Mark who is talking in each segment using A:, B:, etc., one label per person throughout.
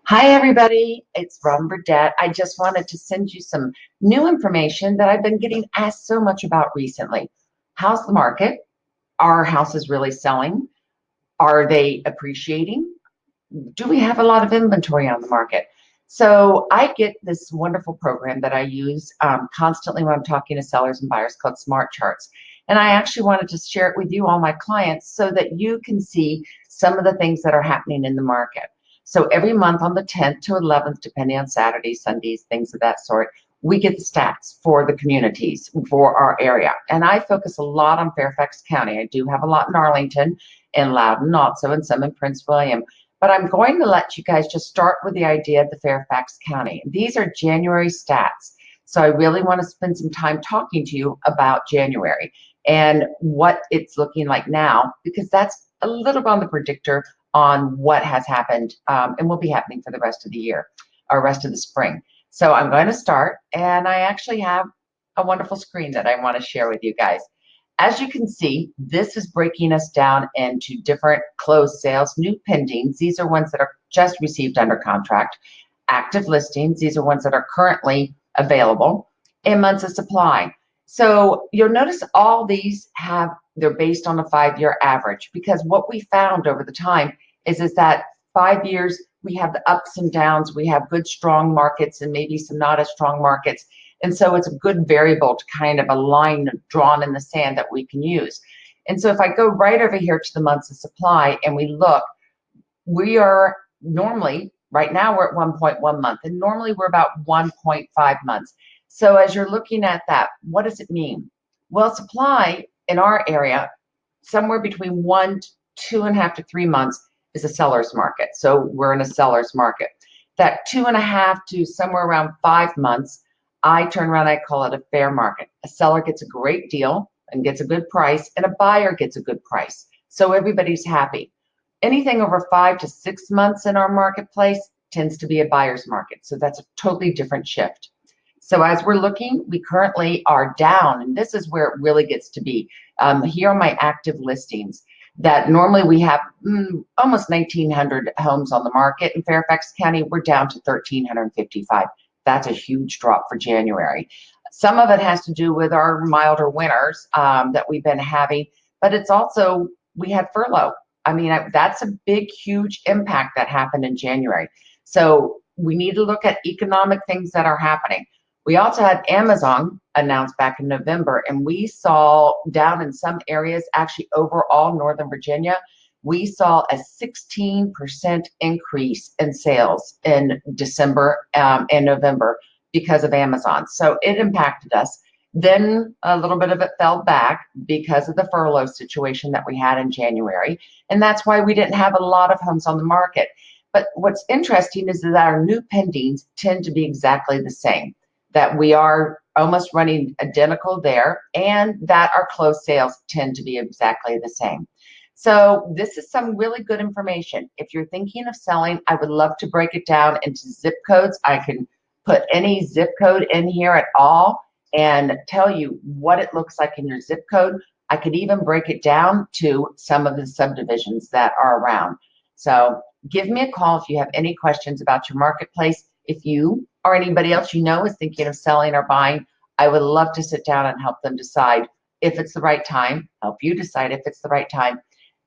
A: Hi, everybody. It's Robin Burdette. I just wanted to send you some new information that I've been getting asked so much about recently. How's the market? Are houses really selling? Are they appreciating? Do we have a lot of inventory on the market? So I get this wonderful program that I use constantly when I'm talking to sellers and buyers called Smart Charts. And I actually wanted to share it with you, all my clients, so that you can see some of the things that are happening in the market. So every month on the 10th to 11th, depending on Saturdays, Sundays, things of that sort, we get the stats for the communities for our area. And I focus a lot on Fairfax County. I do have a lot in Arlington and Loudoun also, and some in Prince William. But I'm going to let you guys just start with the idea of the Fairfax County. These are January stats. So I really want to spend some time talking to you about January and what it's looking like now, because that's a little bit on the predictor on what has happened and will be happening for the rest of the year or rest of the spring. So I'm going to start, and I actually have a wonderful screen that I want to share with you guys. As you can see, this is breaking us down into different closed sales, new pendings. These are ones that are just received under contract. Active listings, these are ones that are currently available, and months of supply. So you'll notice all these they're based on a 5-year average, because what we found over the time is that 5 years, we have the ups and downs, we have good strong markets and maybe some not as strong markets. And so it's a good variable to kind of a line drawn in the sand that we can use. And so if I go right over here to the months of supply and we look, we are normally, right now we're at 1.1 month, and normally we're about 1.5 months. So as you're looking at that, what does it mean? Well, supply in our area, somewhere between 2.5 to 3 months is a seller's market. So we're in a seller's market. That 2.5 to somewhere around 5 months, I turn around, I call it a fair market. A seller gets a great deal and gets a good price, and a buyer gets a good price. So everybody's happy. Anything over 5 to 6 months in our marketplace tends to be a buyer's market. So that's a totally different shift. So as we're looking, we currently are down, and this is where it really gets to be. Here are my active listings that normally we have almost 1,900 homes on the market. In Fairfax County, we're down to 1,355. That's a huge drop for January. Some of it has to do with our milder winters that we've been having, but it's also, we had furlough. I mean, that's a big, huge impact that happened in January. So we need to look at economic things that are happening. We also had Amazon announced back in November, and we saw down in some areas, actually overall Northern Virginia, we saw a 16% increase in sales in December and November because of Amazon. So it impacted us. Then a little bit of it fell back because of the furlough situation that we had in January. And that's why we didn't have a lot of homes on the market. But what's interesting is that our new pendings tend to be exactly the same, that we are almost running identical there, and that our closed sales tend to be exactly the same. So this is some really good information. If you're thinking of selling, I would love to break it down into zip codes. I can put any zip code in here at all and tell you what it looks like in your zip code. I could even break it down to some of the subdivisions that are around. So give me a call if you have any questions about your marketplace. If you or anybody else you know is thinking of selling or buying, I would love to sit down and help them decide if it's the right time, help you decide if it's the right time,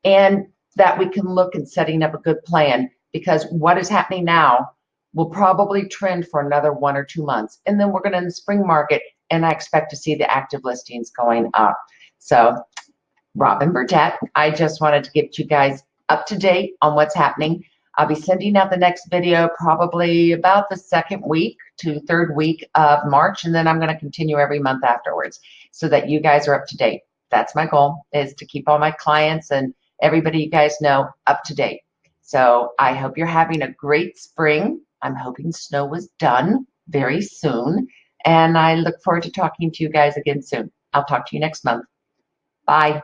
A: and that we can look at setting up a good plan, because what is happening now will probably trend for another 1 or 2 months. And then we're going to in the spring market, and I expect to see the active listings going up. So Robin Burdette, I just wanted to get you guys up to date on what's happening. I'll be sending out the next video probably about the second week to third week of March, and then I'm going to continue every month afterwards so that you guys are up to date. That's my goal, is to keep all my clients and everybody you guys know up to date. So I hope you're having a great spring. I'm hoping snow is done very soon, and I look forward to talking to you guys again soon. I'll talk to you next month. Bye.